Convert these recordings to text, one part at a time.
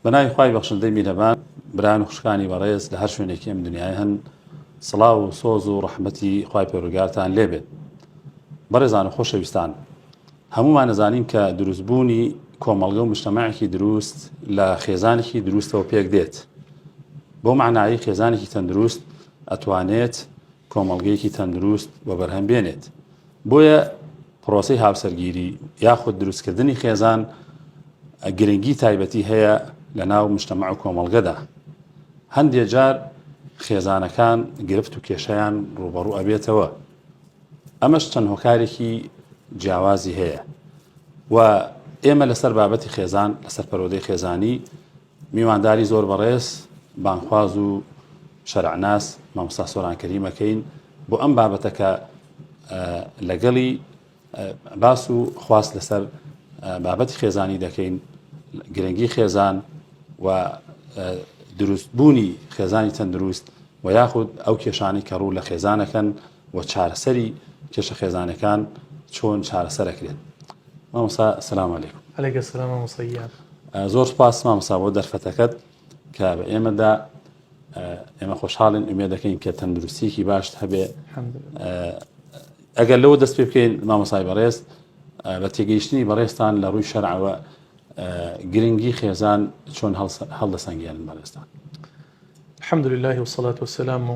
بەناوی خوای بەخشندەی میهرەبان بران و خوشکانی بەڕێز لە هەر شوێنێکی ئەم دنیای هەن سڵاو و سۆز و ڕەحمەتی خوای پەروەردگارتان لێبێت. بەڕێزان و خۆشەویستان، هەمومان نەزانین کە دروستبوونی کۆمەڵگە و مجتەماعێکی دروست لە خێزانێکی دروستەوە پێک دێت. بۆ معنایی خێزانێکی تەندروست ئەتوانێت کۆمەڵگەیەکی تەندروست بە بەرهەم بێنێت. بۆیە پرۆسەی هاوسەرگیری یاخود دروستکردنی خێزان گرنگی تایبەتی هەیە لە ناو مجتەماع و کۆمەڵگەدا. هەندێک جار خێزانەکان گرفت و کێشەیان ڕوبەڕوو ئەبێتەوە. ئەمەش چەند هۆکارێکی جیاوازی هەیە و ئێمە لەسەر بابەتی خێزان، لەسەر پەرۆدەی خێزانی میوانداری زۆر بەڕێز بانخواز و شەرعناس مامۆستا سۆران کەریمەکەین بۆ ئەم بابەتەکە لەگەڵی باس و خواست لەسەر بابەتی خێزانی دەکەین، گرنگی خێزان و دروستبوونی خێزانی تەندروست و یاخود ئەو کێشانی کە ڕوو لە خێزانەکەن و چارەسەری کێشە خێزانەکان چۆن چارەسەرەکرێت. مامۆستا سەلام عەلەیکوم. عەلەیکە سەلام مامۆستاییان. زۆر سوپاس مامۆستا بۆ دەرفەتەکەت کە بە ئێمەدا ئێمە خۆشحاڵین، ئومێد دەکەین کە تەندروستیکی باشت هەبێ. ئەگەر لەوە دەست پێ بکەین مامۆستای بەڕێز بە تێگەیشتنی بەڕێستان لە ڕووی شەرعەوە گرنگی خێزان چۆن هەڵدەسەنگێنن بەڕێستان. الحمد لله والصلاة والسلام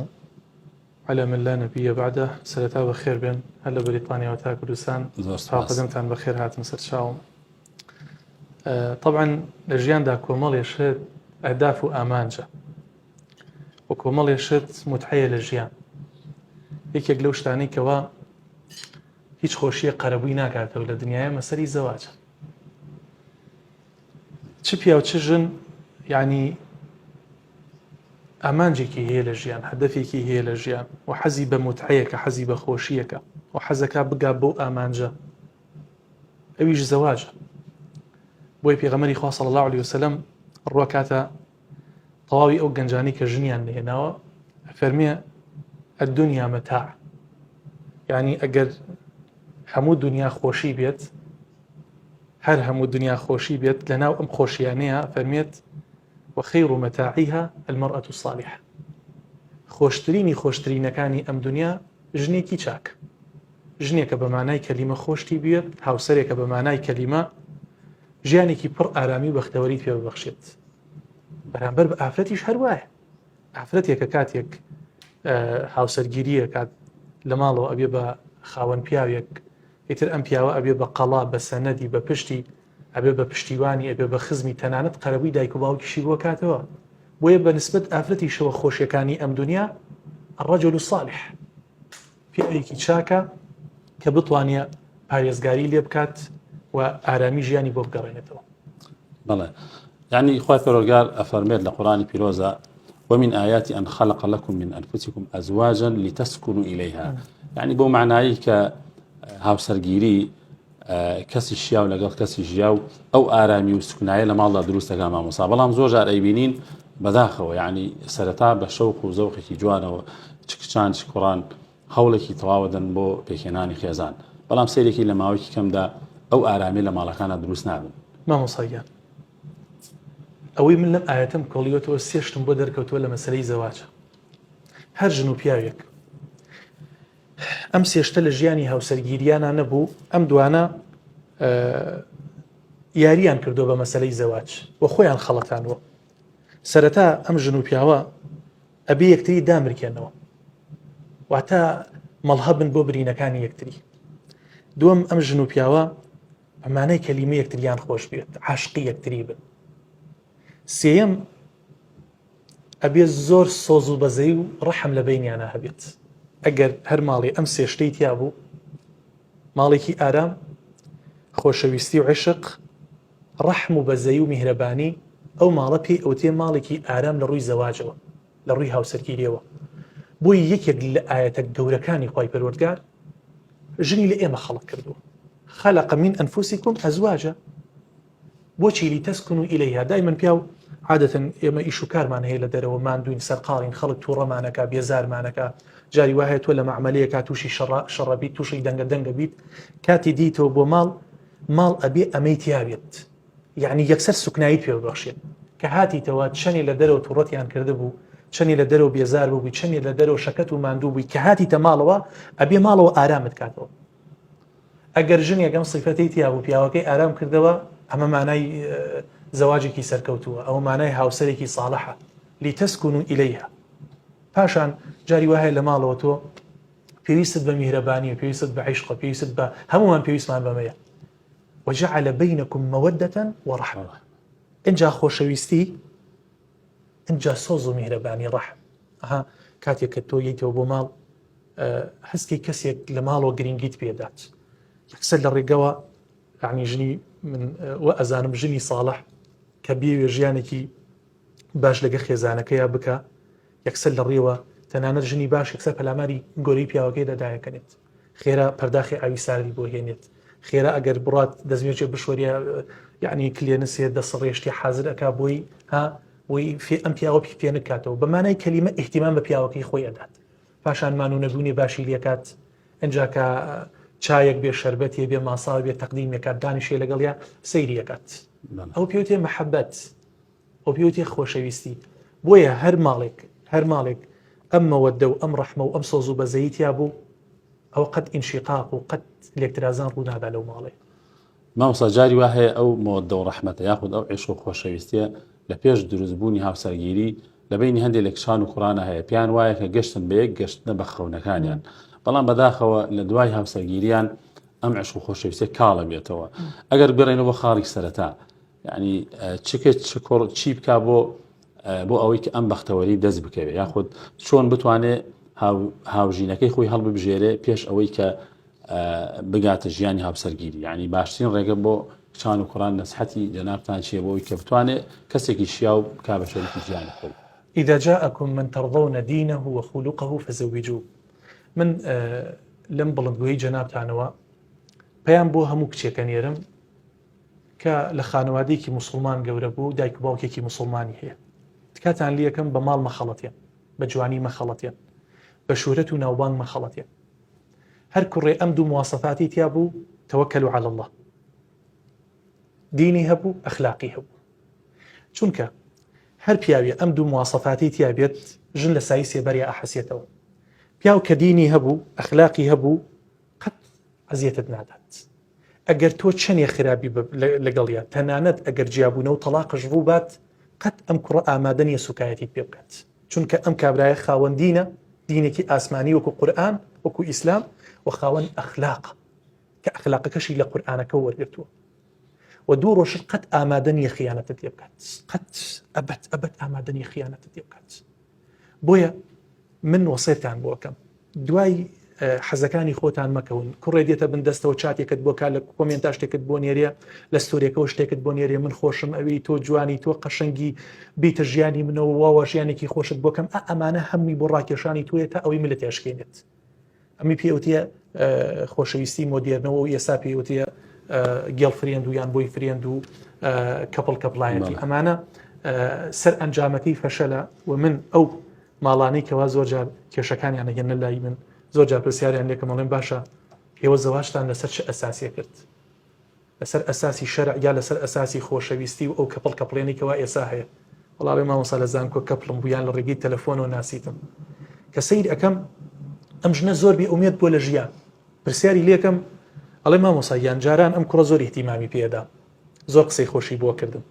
على من لا نبي بعده. سەرەتا بەخێر بێن هەر لە بەریتانیا تا کوردستان، قەدەمتان بەخێر هاتن سەر چاوم. طبعا لە ژیاندا کۆمەڵێشت ئەهداف و ئامانجە و کۆمەڵێشت متحەیە لە ژیان. یەکێک لەو شتانەی کەوا هیچ خۆشیە قەرەبووی ناکاتەوە لە دنیاە مەسەری زەواجە. چ پیا و چ ژن یعنی ئامانجێکی هەیە لە ژیان، هەدەفێکی هەیە لە ژیان و حەزی بە متحەیەکە، حەزی بە خۆشیەکە و حەزەکە بگا بۆ ئامانجە، ئەویش زەواجە. بۆی پێغەمبەری خوا صلی الله علیه وسلم ڕوا کاتە تەواوی ئەو گەنجانی کە ژنیان لێناوە فەرمیە الدنیا متاع، یعنی ئەگەر هەموو دنیا خۆشی بێت، هەر هەموو دنیا خۆشی بێت، لەناو ئەم خۆشیانەیە فەرمێت وخير متاعها المرأة الصالحة. خۆشترینی خۆشترینەکانی ئەم دنیا ژنێکی چاک، ژنێکە بە مانای کەلیمە خۆشتی بێت، هاوسەرێکە بە مانای کەلیمە ژیانێکی پڕ ئارامی و بەختەوەری پێ ببەخشێت. بەرامبەر بە ئافرەتیش هەروایە. ئافرەتێکە کاتێک هاوسەرگیریە کات لە ماڵەوە ئەبێ بە خاوەن پیاوێک، ئیتر ئەم پیاوە ئەبێ بە قەڵا، بە سەنەدی، بە پشتی، ئەبێ بە پشتیوانی، ئەبێ بە خزمی، تەنانەت قەرەبووی دایک و باوکیشی بۆ کاتەوە. بۆیە بە نسبەت ئافرەتیشەوە خۆشیەکانی ئەم دنیا الرجل الصالح، پیاوێکی چاکە کە بتوانێ پارێزگاری لێ بکات و ئارامی ژیانی بۆ بگەڕێنێتەوە. بەڵێ، یعنی خوای پەروەردگار ئەفەرمێت لە قورآنی پیرۆزە ومن آيات أن خلق لكم من أنفسكم أزواجا لتسكنوا إليها. يعني بو معنایی کە هاوسەرگیری کەسی شیا و لەگەڵ کەسی ژیا و ئەو ئارامی و سکونایە لە ماڵدا دروستەکە مامۆستا. بەڵام زۆر جار ئەیبینین بەداخەوە، یعنی سەرەتا بە شەوق و زەوقێکی جوانەوە چ کچان چ کوڕان هەوڵێکی تەواو دەن بۆ پێکهێنانی خێزان، بەڵام سەیرێکی لە ماوەیەکی کەمدا ئەو ئارامی لە ماڵەکانە دروست نابن. مامۆستاییان، ئەوەی من لەم ئاەتەم کۆڵیوەتەوە سێشتم بۆ دەرکەوتووە لە مەسەلەی زەواجە. هەر ژن و پیاوێک ئەم سێشتە لە ژیانی هاوسەرگیریانە نەبوو، ئەم دوانە یاریان کردو بە مەسەلەی زەواج و خۆیان خەڵەتانوە. سەرەتا ئەم ژن و پیاوە ئەبێ یەکتری دامرکێنەوە، واتە مەڵهەبن بۆ برینەکانی یەکتری. دووەم، ئەم ژن و پیاوە ئەمانەی کەلیمە یەکتریان خۆش بێت، عاشقی یەکتری بن. سێیەم، ئەبێ زۆر سۆز و بەزەی و ڕەحم لە بەینیانە هەبێت. ئەگەر هەر ماڵی ئەم سێشتەی تیا بوو، ماڵێکی ئارام، خۆشەویستی و عشق، ڕەحم و بەزەی و میهرەبانی، ئەو ماڵە پێی ئەوتێ ماڵێکی ئارام لە ڕووی زەواجەوە، لە ڕووی هاوسەرگیریەوە. بۆی یەکێک لە ئاەتە گەورەکانی خوای پەروەردگار ژنی لە ئێمە خەڵق کردووە. خەلق من ئەنفوسیکم ئەزواجە. بۆچی لیتەسکونوا ئیلەیها؟ دایمەن پیاو عادەتەن ئێمە ئیش و کارمان هەیە لە دەرەوە، ماندوین، سەرقاڵین، خەڵک تووڕەمانەکە، بێزارمانەکە، جاری وایە تۆ لە مەعمەلەیەکە تووشی شەڕە بیت، تووشی دەنگە بیت، کاتی دیتەوە بۆ ماڵ ئەبێ ئەمەی تیا بێت، یعنی یەکسەر سوکنایی پێ ببەخشێت. کە هاتیتەوە چەنی لە دەرەوە تووڕەتیان کردبوو، چەنی لە دەرەوە بێزار بووی، چەنی لە دەرەوە شەکەت و ماندوو بووی کە هاتیتە ماڵەوە ئەبێ ماڵەوە ئارامت کاتەوە. ئەگەر ژن یەکەم سیفەتەی تیا بوو پیاوەکەی ئارام کردەوە ئەمە مانای زەواجێکی سەرکەوتووە، ئەوە مانای هاوسەرێکی ساڵحە لیتەسکونوا ئیلەیها. پاشان جاری وایە لە ماڵەوە تۆ پێویستت بە میهرەبانی و پێویستت بە عیشق، پێویستت بە هەمومان پێویستمان بەمەیە. وجعل بينكم مودة ورحمة. اینجا خۆشەویستی، اینجا سۆز و میهرەبانی ڕەحم. کاتێک کە تۆ یەیتەوە بۆ ماڵ هەستکەی کەسێک لە ماڵەوە گرنگیت پێدات، یەکسەر لە ڕێگەوە یعنی ژنی من وە ئەزانم ژنی ساڵح کە بێوێ ژیانێکی باش لەگە خێزانەکەیە بکە، یەکسەر لە ڕێوە تەنانەت ژنی باش یەکسەر پەلاماری گۆرەی پیاوەکەی دەدایەکەنێت، خێرا پەرداخی ئاوی ساردی بۆ هێنێت، خێرا ئەگەر بڕات دەستێکی بشوەریە یعنی کلێنسێت دەسڕێشتی حازر ئەکا بۆی وی ئەم پیاوە پێ نکاتەوە بەمانای کەلیمە ئیحتیمام بە پیاوەکەی خۆی ئەدات. پاشان مانو نەبوونی باشی لێکات، ئەنجا کە چایەک بێ شەربەتێ بێ ماساڵ بێ تەقدیمێکات دانیشێ لەگەڵیا سەیریەکات. ئەو پێوتێ مەحەبەت، ئەو پێوتێ خۆشەویستی. بۆیە هەر ماڵێک ئەم مەوەدە و ئەم ڕەحمە و ئەم سۆز و بەزەیتیا بوو ئەو قەت ئینشیقاق و قەت لێکترازان ڕوونادا لەو ماڵێ. مامۆستا جاری وا هەیە ئەو مەوەدە و ڕەحمەتە یاخود ئەو عیشق و خۆشەویستیە لە پێش دروستبوونی هاوسەرگیری لە بینی هەندێک لە کشان و قورآنە هەیە، پیان وایە کە گەشتن بە یەک گەشتنە بە خەونەکانیان، بەڵام بەداخەوە لە دوای هاوسەرگیریان ئەم عیشق و خۆشەویستیە کاڵە بێتەوە. ئەگەر بڕێنەوە خاڵی سەرەتا یعنی چی بکا بۆ ئەوەی کە ئەم بەختەوەری دەست بکەوێت، یاخود چۆن بتوانێت هاوژینەکەی خۆی هەڵببژێرێ پێش ئەوەی کە بگاتە ژیانی هاوسەرگیری. یعنی باشترین ڕێگە بۆ کچان و کوڕان نەسحەتی جەنابتان چیە بۆەوەی کە بتوانێت کەسێکی شیاو بکا بە شەریکی ژیانی خۆی. إذا جاءكم من ترضون دينه وخلقه فزوجوه. من لەم بڵندگویی جەنابتانەوە پەیام بۆ هەموو کچێکەنێرم کە لە خانەوادەیەکی موسڵمان گەورە بوو، دایک و باوکێکی موسڵمانی هەیە، تکاتان لێەکەم بە ماڵ مەخەڵەتیان، بە جوانی مەخەڵەتیان، بە شوورەت و ناوبانگ مەخەڵەتیان. هەر کوڕێ ئەم دوو مواسەفاتی تیا بوو تەوەکەلوا عەلە الله، دینی هەبوو ئەخلاقی هەبوو. چونکە هەر پیاوێ ئەم دوو مواسەفاتی تیا بێت ژن لە سایی سێبەریا ئەحەسێتەوە. پیاو کە دینی هەبوو ئەخلاقی هەبوو قەت عەزیەتت نادات. ئەگەر تۆ چەندێ خراپی لەگەڵیا تەنانەت ئەگەر جیابوونە و تەلاقش ڕوو بات قەت ئەم کوڕە ئامادە نیە سوکایەتیت پێ بکات، چونکە ئەم کابرایە خاوەن دینە، دینێکی ئاسمانی وەکو قورئان وەکو ئیسلام، و خاوەن ئەخلاق کە ئەخلاقەکەشی لە قورئانەکە وەرگرتووە، و دوو ڕۆژت قەت ئامادە نیە خیانەتت لێ بکات، قەت ئەبەت ئامادە نیە خیانەتت لێ بکات. بۆیە من وەسیەتان بۆ ئەکەم دوای حەزەکانی خۆتان مەکەون. کوڕێ دێتە بن دەستەوە چاتێکت بۆ کا لە کۆمێنتا شتێکت بۆ نێریە، لە ستۆریەکەەوە شتێکت بۆ نێریە، من خۆشم ئەوەی تۆ جوانی تۆ قەشەنگی بیتە ژیانی منەوە واوە ژیانێکی خۆشت بۆکەم، ئەمانە هەمووی بۆ ڕاکێشانی توێت تا ئەوەی من لە تێشکێنێت. ئەمی پێوتە خۆشەویستی مۆدیێرنەوە و ئێستا پێوتە گێڵ فرێند و یان بۆی فرێند و کەپڵ کەپڵایەتی. ئەمانە سەر ئەنجامەکەی فەشەلە، و من ئەو ماڵانەی کەوا زۆر جار کێشەکانیان هێنە لای من، زۆر جار پرسیاریان لێکە مەڵێن باشە ئێوە زەواجتان لەسەر چه ئەساسیە کرد؟ لەسەر ئەساسی شەرع یا لەسەر ئەساسی خۆشەویستی و ئەو کەپڵ کەپڵێنی کەوا ئێستا هەیە؟ وەڵامی مامۆستا لە زانکۆ کەپڵم بوویان لە ڕێگەی تەلەفۆنەوە ناسیتم کە سەیر ئەەکەم ئەم ژنە زۆر بێ ئومێد بۆ لە ژیان. پرسیاری لێکم ئەڵێ مامۆستا یان جاران ئەم کوڕە زۆر احتیمامی پێدا، زۆر قسەی خۆشی بۆ کردم،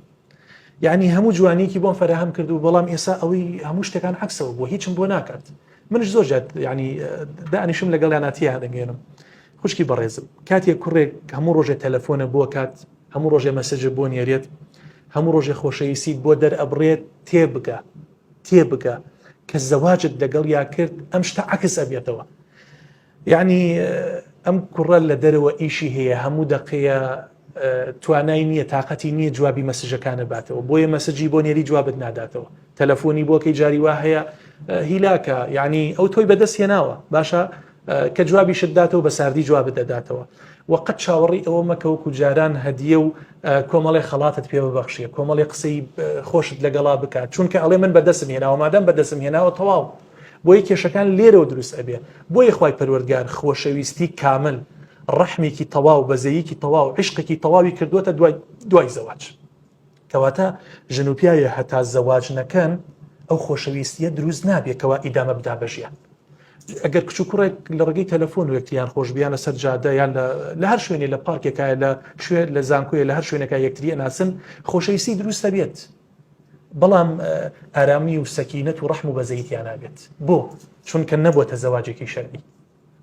یعنی هەموو جوانێکی بۆم فەرەهم کرد و بەڵام ئێستا ئەوەی هەموو شتەکان عەکسەوە بۆ هیچم بۆ ناکات. منش زۆر جات ینی دانیشم لەگەڵیاناتیە دەنگێنم. خوشکی بەڕێزم کاتێک کوڕێک هەموو ڕۆژێ تەلەفۆنە بۆ کات، هەموو ڕۆژێ مەسەجە بۆ نێرێت، هەموو ڕۆژێ خۆشەویستیت بۆ دەرئەبڕێت، تێبگە کە زەواجت لەگەڵ یا کرد ئەم شتە عەکس ئەبێتەوە. یعنی ئەم کوڕە لە دەرەوە ئیشی هەیە، هەموو دەقەیە توانای نییە، تااقەتی نییە جوابی مەسەجەکانە باتەوە، بۆیە مەسەجی بۆ نێری جوابت ناداتەوە. تەلەفۆنی بۆکەی جاری وا هەیە هیلاکە، یعنی ئەو تۆی بەدەست هێناوە، باشە کە جوابی شت داتەوە بە ساردی جوابت دەداتەوە. وەقت چاوەڕی ئەوە مەکەوەکو جاران هەدیە و کۆمەڵی خەڵاتت پێ ببەخشیە، کۆمەڵی قسەی خۆشت لەگەڵا بکات، چونکە ئەڵێ من بەدەستم هێناوە، مادەم بەدەستم هێناوە تەواو. بۆیە کێشەکان لێرەوە دروست ئەبێ. بۆیە خوای پەروەردگار خۆشەویستی کامل، ڕەحمێکی تەواو، بەزەییکی تەواو، عشقێکی تەواوی کردووەتە دوای زەواج. کەواتە ژنوپیاوی هەتا زەواج نەکەن ئەو خۆشەویستیە دروست نابێتەوە ئیدامە بدا بە ژیان. ئەگەر کچ و کوڕێک لە ڕێگەی تەلەفۆن و یەکتریان خۆشبیان لەسەر جادە یان لە هەر شوێنێ لە پارکێکایە لە شوێن لە زانکۆیە لە هەر شوێنەکە یەکتری ئەناسن خۆشەویستی دروستە بێت، بەڵام ئارامی و سەکینەت و ڕەحم و بەزەیتیان نابێت. بۆ چونکە نەبووەتە زەواجێکی شەرعی،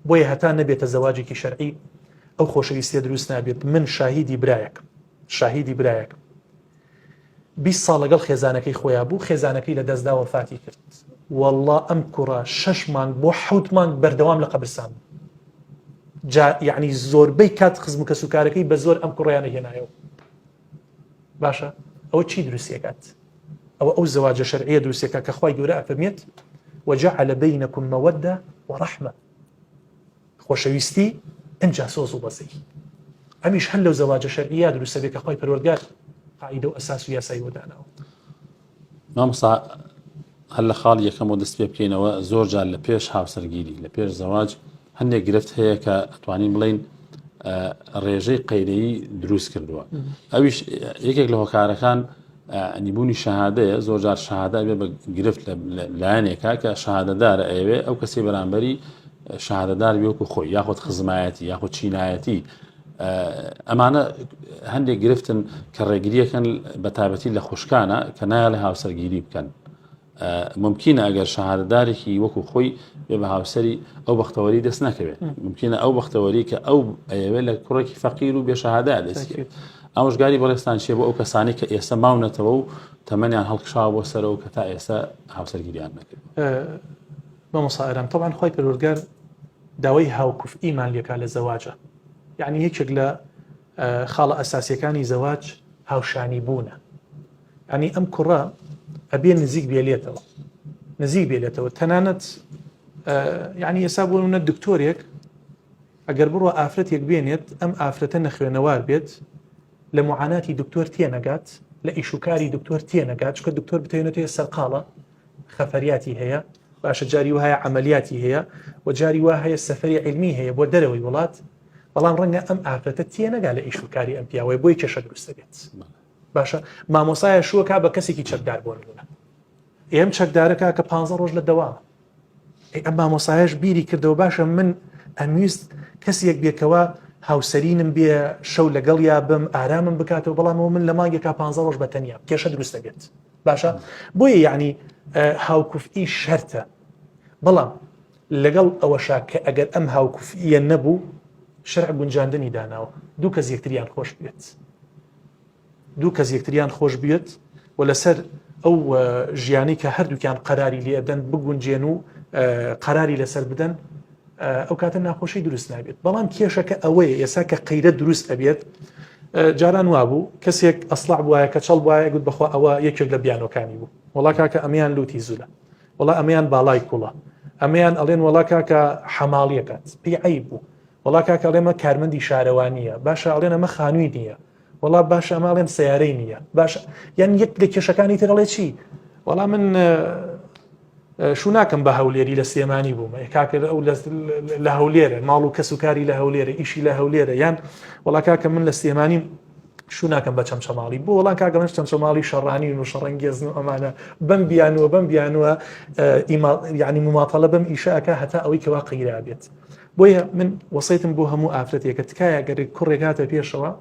بۆیە هەتا نەبێتە زەواجێکی شەرعی ئەو خۆشەویستیە دروست نابێت. من شاهیدی برایەک 20 ساڵ لەگەڵ خێزانەکەی خۆیان بوو، خێزانەکەی لە دەستدا وەفاتی کرد. والله ئەم کوڕە 6 مانگ بۆ 7 مانگ بەردەوام لە قەبرستان یعنی زۆربەی کات خزم و کەسوکارەکەی بە زۆر ئەم کوڕیانە هێنایەوە. باشە ئەوە چی دروستیەکات؟ ئەوە ئەو زەواجە شەرعیە دروستیەکە کە خوای گەورە ئەفەرمێت وجعل بينكم مودة ورحمة، خۆشەویستی ئەنجا سۆز و بەزەی. ئەمیش هەر لەو زەواجە شەرعیە دروستە بێت کە خوای پەروەردگار قاعیدە و ئەساس و یاسای وەداناوە. مامۆستا هەر لە خاڵ یەکەمەوە دەست پێ بکەینەوە زۆر جار لە پێش هاوسەرگیری لە پێش زەواج هەندێک گرفت هەیە کە ئەتوانین بڵین ڕێژەی قەیرەیی دروست کردووە. ئەویش یەکێک لە هۆکارەکان نیبوونی شەهادەیە. زۆر جار شەهادە بێ بە گرفت لایەنێکە کە شەهادەدارە ئەوێ ئەو کەسی بەرامبەری شەهادەدار وەکو خۆی یاخود خزمایەتی یاخود چینایەتی. ئەمانە هەندێک گرفتن کە ڕێگریەکەن بە تایبەتی لە خوشکانە کە نایە لە هاوسەرگیری بکەن. ممکنە ئەگەر شەهادەدارێکی وەکو خۆی بێ بە هاوسەری ئەو بەختەوەری دەست نەکەوێت. ممکنە ئەو بەختەوەری کە ئەو ئەوێ لە کوڕێکی فەقیر و بێشەهادە دەستکرێت. ئامۆژگاری بەڕێستان چێ بۆ ئەو کەسانی کە ئێستا ماونەتەوە و تەمەنیان هەڵکشاوە بۆ سەرەوە کە تا ئێستا هاوسەرگیریان نەکرد. مامۆستا ئارام طبعاً خوای پەروەردگار داوای هاوکوفئیمان لێکا لە زەواجە. یعنی یەکێک لە خاڵە ئەساسیەکانی زەواج هاوشانی بوونە. یعنی ئەم کوڕە ئەبێ نزیک بێلێتەوە تەنانەت یعنی ئێستا بۆ نە دکتۆرێک ئەگەر بڕوە ئافرەتێک بێنێت ئەم ئافرەتە نەخوێنەوار بێت لە معاناتی دکتۆر تێنەگات، لە ئیشوکاری دکتۆر تێنەگات، چکە دکتۆر بتێنێتەوە سەرقاڵە خەفەریاتی هەیە، باشە جاری وهەیە عملیاتی هەیە و جاری وا هەیە سەفەری علمی هەیە بۆ دەرەوەی وڵات، بەڵام ڕەنگە ئەم ئافرەتە تێنەگا لە ئیشوکاری ئەم پیاوەی بۆی کێشە دروستە بێت. باشە مامۆسایە شووەکە بە کەسێکی چەکدار بۆ نمونە ئێم چەکدارەکە کە 15 ڕۆژ لە دەوامە ئەم مامۆسایەش بیری کردەوە باشە من ئەمویست کەسێک بێکەوە هاوسەرینم بێ شەو لەگەڵ یا بم ئارامم بکاتەوە، بەڵامەوە من لە مانگێکا 15 ڕۆژ بەتەنیا کێشە دروستە بێت. باشە بۆیە یعنی هاوکوفئی شەرتە، بەڵام لەگەڵ ئەوەشا کە ئەگەر ئەم هاوکوفئیە نەبوو شەرع گونجاندنی داناوە دوو کەس یەکتریان خۆش بێت و لەسەر ئەو ژیانی کە هەردووکیان قەراری لێ ئەدەن بگونجێن و قەراری لەسەر بدەن ئەو کاتە ناخۆشی دروست نابێت. بەڵام کێشەکە ئەوەیە ئێسا کە قەیرە دروست ئەبێت جاران وابوو کەسێک ئەسڵع بواە کە چەڵ وایە گوت بەخوا ئەوە یەکێک لە بیانۆکانی بوو، وڵا کاکە ئەمیان لوتی زولە، وڵا ئەمیان باڵای کوڵە، ئەمیان ئەڵێن وڵا کاکە حەماڵیەکات پێی عەیب بوو، وڵا کاکە ئەڵێمە کارمەندی شارەوانیە، باشە ئەڵێن ئەمە خانووی نییە، وڵا باشە ئەمە ئەڵێن سەیارەی نییە، باشە یان یەک لە کێشەکانی تر ئەڵێ چی؟ وڵا من شو ناکەم بە هەولێری لە سلێمانی بوومە کاکە ئەو لە هەولێرە ماڵ و کەسوکاری لە هەولێرە ئیشی لە هەولێرە، یان وڵا کاکە من لە سلێمانی شو ناکەم بە چەمچەماڵی بۆ وڵا کاکە من چەمچەماڵی شەڕانی و شەڕەنگێزن و ئەمانە بەم بیانوە یعنی مماطەلە بەم ئیشەکە هەتا ئەوەی کەوا قەیرا بێت. بۆیە من وەسیەتم بۆ هەموو ئافرەتێکە تکایە گەر کوڕێک هاتە پێشەوە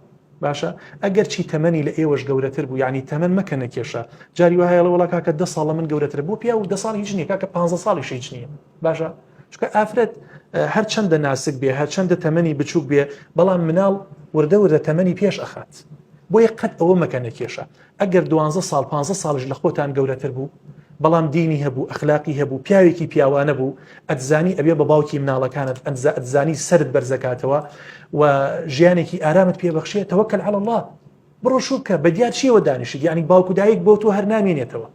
باشە ئەگەر چی تەمەنی لە ئێوەش گەورەتر بوو یعنی تەمەن مەکەنە کێشە، جاری وایە وڵا کاکە 10 ساڵە من گەورەتر بۆ پیا و 10 ساڵ هیچ نییە کاکە 15 ساڵیش هیچ نییە. باشە چکە ئافرەت هەر چەندە ناسک بێ هەر چەندە تەمەنی بچووک بێ بەڵام مناڵ وردە تەمەنی پێش ئەخات، بۆیە قەت ئەوە مەکەنە کێشە. ئەگەر 12 ساڵ 15 ساڵش لە خۆتان گەورەتر بوو بەڵام دینی هەبوو ئەخلاقی هەبوو پیاوێکی پیاوانە بوو ئەتزانی ئەبێ بە باوکی مناڵەکانت ئەتزانی سرت بەرزەکاتەوە و ژیانێکی ئارامت پێبەخشێت تەوەکەل عەلە الله بڕۆ شوکە بە دیار چیەوە دانیشت یعنی باوکو دایک بۆ تۆ هەر نامێنێتەوە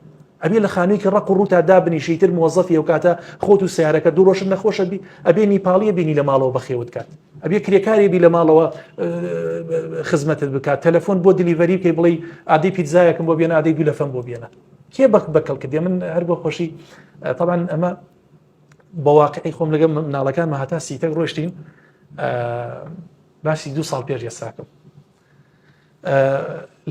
ئەبێ لە خانوویکە ڕق و ڕووتا دابنیشی تر موظفی ئەو کاتە خۆت و سیارەکە دوو ڕۆژت نەخۆشە بی ئەبێ نیپاڵیە بینی لە ماڵەوە بەخێوت کات ئەبێ کرێکاری بی لە ماڵەوە خزمەتت بکات تەلەفۆن بۆ دیلیڤەری بکەی بڵێ ئادەی پیتزایەکم بۆ بێنە ئادەی دوولەفەم بۆ بێنە کێ بەکەڵ کردێ من هەر بۆ خۆشی طبعاً ئەمە بە واقعی خۆم لەگەڵ مناڵەکانمە هەتا سیتەک ڕۆشتین باسی 2 ساڵ پێش ئێستاکەم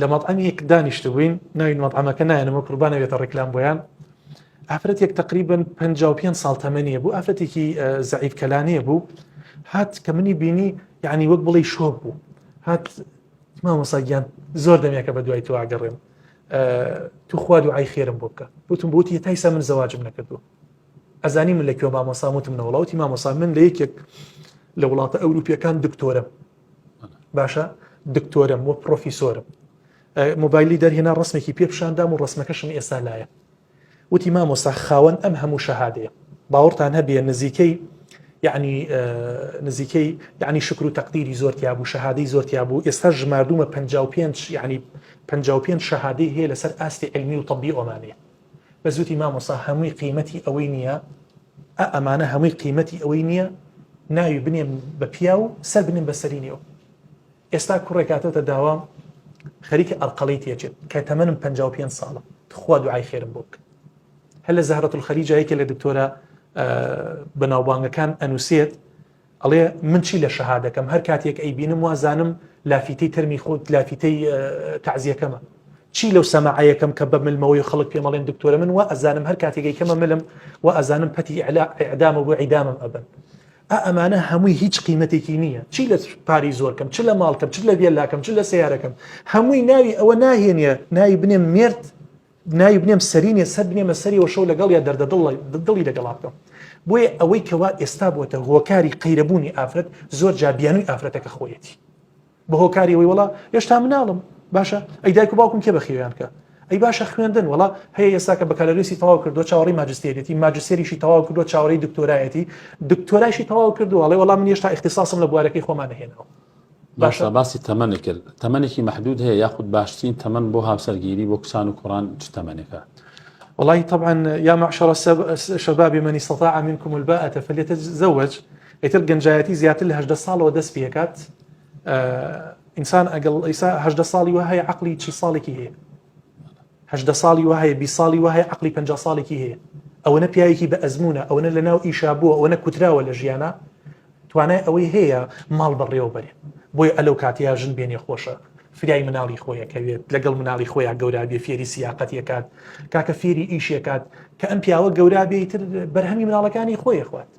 لە مەطعەمێک دانیشت بووین ناوی مەطعەمەکە نایەنەوە قوربانە بێتە ڕێکلام بۆیان ئافرەتێک تقریبن 55 ساڵ تەمەنیە بوو ئافرەتێکی زەعیف کەلانەیە بوو هات کە منی بینی یعنی وەک بڵێ شۆک بوو هات مامۆساگیان زۆر دەمێکە بە دوای تۆ ئاگەڕێم تو خوا دوعای خێرم بۆ بکە وتم بۆتی تایسا من زەواجم نەکردو ئەزانی من لەکوێ مامۆسام وتم نەوەڵاوتی مامۆسا من لە یەکێک لە وڵاتە ئەوروپیەکان دکتۆرم باشە دکتۆرم وە پرۆفیسۆرم مۆبایلی دەرهێنا ڕسمێکی پێپشاندام و ڕسمەکەشم ئێستا لایە وتی مامۆسا خاوەن ئەم هەموو شەهادەیە باوەڕتان هەبێ نزیکەی یعنی شکر و تەقدیری زۆرتیا بوو شەهادەی زۆرتیا بوو ئێستا ژماردومە 55 یعنی 55 شەهادەی هەیە لەسەر ئاستی علمی و طبی ئۆمانەیە بەزوتی مامۆسا هەمووی قیمەتی ئەوەی نییە ئەمانە هەمووی قیمەتی ئەوەی نییە ناوی بنێم بە پیا و سەر بنێم بەسەرینەوە ئێستا کوڕێکاتەوە داوام خەریکە ئەرقەڵی تێچێت کە تەمەنم 55 ساڵە خوا دوعای خێرم بۆ بکە هەل لە زەهرەت الخەلیج یەکێ لە دکتۆرە بەناوبانگەکان ئەنووسێت ئەڵێ من چی لە شەهادەکەم هەر کاتێک ئەیبینم وازانم لافیتەی تەرمی خۆت لافیتەی تعزیەکەمە چی لەو سەماعەکەم کە بە ملمەوەی خەڵک پێمەڵێن دکتۆرە من وا ئەزانم هەر کاتێکی کەمە ملم و ئەزانم پەتی ئیعدامە بۆ عیدامم ئەبن ئەمانە هەمووی هیچ قیمەتێکی نییە چی لە پاری زۆرکەم چ لە ماڵکەم چ لە بێلاکەم چ لە سیارەکەم هەمووی ناوی ئەوە ناهێنیە ناوی بنێم مرد ناوی بنێم سەرینێ سەر بنێمە سەریەوە شەو لەگەڵ یا دەردەدڵی لەگەڵا بکەم بۆیە ئەوەی کەوا ئێستا بووەتە هۆکاری قەیرەبوونی ئافرەت زۆر جابیانووی ئافرەتەکە خۆیەتی بە هۆکاری ئەوەی وڵا هێشتا مناڵم باشە ئەی دایک و باوکم کێ بەخێویان کە ئەی باشە خوێندن وڵا هەیە ئێستا کە بەکالەرێسی تەواو کردو چاوەڕی ماجستێریەتی ماجستێریشی تەواو کردو چاوەڕی دکتۆرایەتی دکتۆرایشی تەواو کردو ئەڵێ وڵا من هێشتا اختصاصم لە بوارەکەی خۆمان نەهێنەوە باشە باسی تەمەنی کرد تەمەنێکی محدود هەیە یاخود باشترین تەمەن بۆ هاوسەرگیری بۆ کچان و کوڕان چ تەمەنێکە والله طبعا يا معشر الشباب من استطاع منكم الباءة فليتزوج يتر جنجايتي زيادة ل 18 سال ودس بيكات انسان اقل يسا 18 سالي وهي عقلي شي صالكي هي 18 سالي وهي بصالي وهي عقلي 50 سالكي هي او انا بيايكي بازمونه او انا لناو ايشابو او انا كترا ولا جيانا توانا اوي هي مال بريو بري بوي الو كاتيا جن بيني خوشه فریای مناڵی خۆیە کەوێت لەگەڵ مناڵی خۆیان گەورابێ فێری سیاقەتیەکات کاکە فێری ئیشێکات کە ئەم پیاوە گەورابێ تر بەرهەمی مناڵەکانی خۆی خوات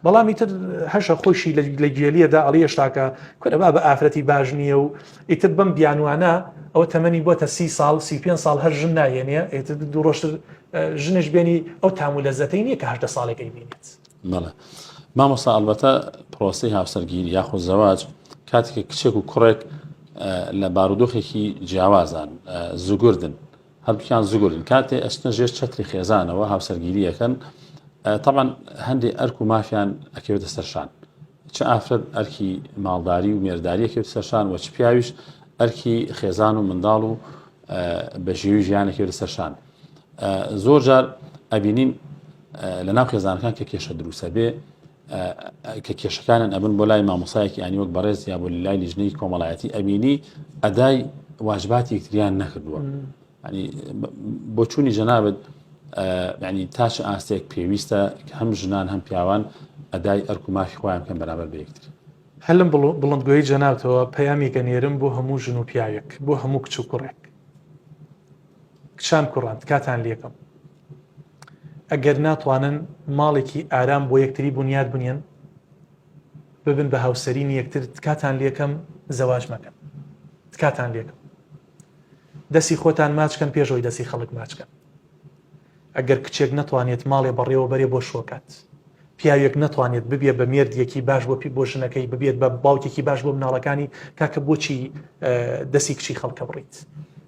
بەڵامی تر هەشە خۆشی لە گوێلیەدا ئەڵێشتاکە کورەبا بە ئافرەتی باش نییە و ئیتر بەم بیانوانە ئەوە تەمەنی بۆتە 30 ساڵ 35 ساڵ هەر ژن نایێنێ ئیتر دوو ڕۆژتر ژنش بێنی ئەو تامو لەزەتەی نییە کە 18 ساڵێکی بینێت بەڵێ مامۆستا ئەلبەتە پرۆسەی هاوسەرگیری یاخود زەواج کاتێک کچێک و کوڕێک لە بارودۆخێکی جیاوازان زوگوردن هەردووکیان زوگوردن کاتێ ئەچنە ژێر چەتری خێزانەوە هاوسەرگیریەکەن طبعا هەندێک ئەرک و مافیان ئەکەوێتە سەرشان چ ئافرەت ئەرکی ماڵداری و مێرداری ئەکەوێتە سەرشان و چ پیاویش ئەرکی خێزان و منداڵ و بەژێوی ژیانێکەوێتە سەرشان زۆر جار ئەبینین لەناو خێزانەکان کە کێشە دروستە بێ کە کێشەکانن ئەبن بۆ لای مامۆسایەکی ئانی وەک بەڕێز یا بۆ لای لیژنەی کۆمەڵایەتی ئەبینی ئەدای واجباتی یەکتریان نەکردووە ینی بۆ چوونی جەنابەت ینی تاچ ئاستێک پێویستە کە هەم ژنان هەم پیاوان ئەدای ئەرک و مافی خۆیان بکەن بەرامبەر بە یەکتر هەلم بڵندگۆیی جەنابەتەوە پەیامێکە نێرم بۆ هەموو ژن و پیاوێک بۆ هەموو کچ و کوڕێک کچان کوڕان کاتان لێکم ئەگەر ناتوانن ماڵێکی ئارام بۆ یەکتری بنیاد بنێن ببن بە هاوسەرینی یەکتر تکاتان لێکم زەواج مەکەن تکاتان لێکم دەستی خۆتان ماچکەن پێشەوەی دەستی خەڵک ماچکەن ئەگەر کچێک نەتوانێت ماڵێ بەڕێوە بەرێ بۆ شۆکات پیاوێک نەتوانێت ببێ بە مێردیەکی باش بۆ ژنەکەی ببێت بە باوکێکی باش بۆ مناڵەکانی کاکە بۆچی دەستی کچی خەڵکە بڕیت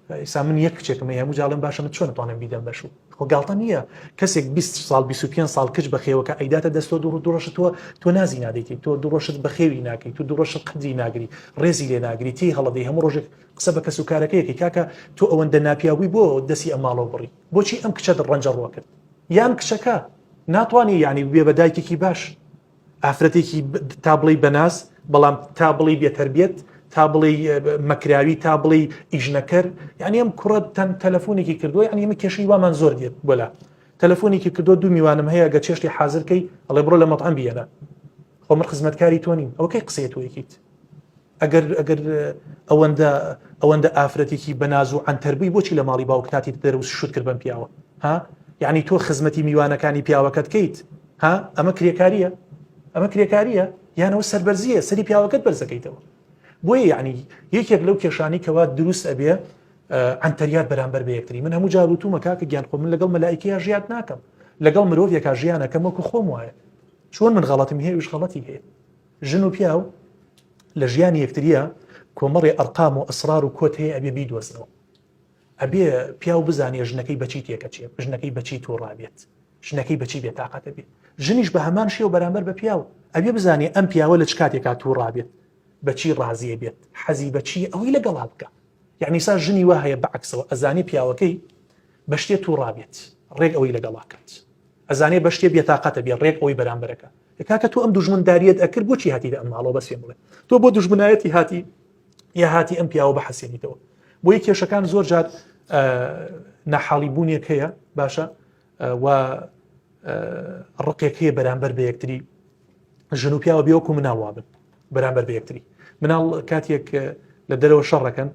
ئێستا من یەک کچێکم هەموو جاڵم باشە من چۆن نتوانم بیدەم بەش و خۆ گاڵتە نییە کەسێک 20 ساڵ 25 ساڵ کچ بەخێوەکە ئەیداتە دەستۆ دوڕۆشت تۆ نازی نادەیتی تۆ دوڕۆشت بەخێوی ناکەیت تو دوڕۆشت قدری ناگری ڕێزی لێ ناگری تی هەڵەدەی هەموو ڕۆژێک قسە بە کەس و کارەکەیەکی کاکە تۆ ئەوەندە ناپیاوی بۆ دەستی ئەم ماڵەوە بڕی بۆچی ئەم کچە ڕەنجە ڕوا کرد یان کچەکە ناتوانانی یعنی بێ بە دایکێکی باش ئافرەتێکی تا بڵی بەناز بەڵام تا بڵی بێتەربیەت تا بڵی مەکراوی تا بڵی ئیژنەکەر یعنی ئەم کوڕە تەلەفۆنێکی کردووە یعنی ئمە کێشەی وامان زۆر دێت بۆلا تەلەفۆنێکی کردو دوو میوانم هەیە گە چێشتی حازرکەی ئەڵێ بڕۆ لە مەطعەم بیەنە خۆ من خزمەتکاری تۆ نیم ئەوەکەی قسەی تۆ یەکیت ئەگەر ئەوەندە ئافرەتێکی بەناز و ئەنتەربووی بۆچی لە ماڵی باوکتاتی دەروس شوت کرد بەم پیاوە ها یعنی تۆ خزمەتی میوانەکانی پیاوەکەت کەیت ها ئەمە کرێکاریە یانەوە سەربەرزیە سەری پیاوەکەت بەرزەکەیتەوە بۆیە یعنی یەکێک لەو کێشانی کەوا دروست ئەبێ ئەنتەریات بەرامبەر بە یەکتری من هەموو جاروتومە کاکە گیان خۆ من لەگەڵ مەلائیکەیە ژیان ناکەم لەگەڵ مرۆڤێکا ژیانەکەم وەکو خۆم وایە چۆن من غەڵەتم هەیە وش غەڵەتی هەیە ژن و پیاو لە ژیانی یەکتریە کۆمەڕی ئەرقام و ئەسرار و کۆت هەیە ئەبێ بیدۆزنەوە ئەبێ پیاو بزانێ ژنەکەی بەچی تێکەچێت ژنەکەی بەچی تووڕابێت ژنەکەی بەچی بێتاقەتە بێت ژنیش بە هەمان شێوە بەرامبەر بە پیاو ئەبێ بزانێ ئەم پیاوە لە چ کاتێکا تووڕابێت بەچی ڕازیە بێت حەزی بەچی ئەوەی لەگەڵا بکە یعنی سا ژنی وا هەیە بەعکسەوە ئەزانێ پیاوەکەی بە شتێ تووڕابێت ڕێک ئەوەی لەگەڵاکەت ئەزانێ بە شتێ بێتاقەتە بێت ڕێک ئەوەی بەرامبەرەکە کاکە تۆ ئەم دوژمنداریەت ئەکرد بۆچی هاتی لە ئەم ماڵەوە بەسێ بڵێ تۆ بۆ دوژمنایەتی هاتی یا هاتی ئەم پیاوە بەحەسێنیتەوە بۆی کێشەکان زۆر جار نەحاڵی بوونێک هەیە باشە و ڕقێک هەیە بەرامبەر بە یەکتری ژن و پیاوە بێوەکو مناوابن بەرامبەر بە یەکتری مناڵ کاتێک لە دەرەوە شەڕەکەن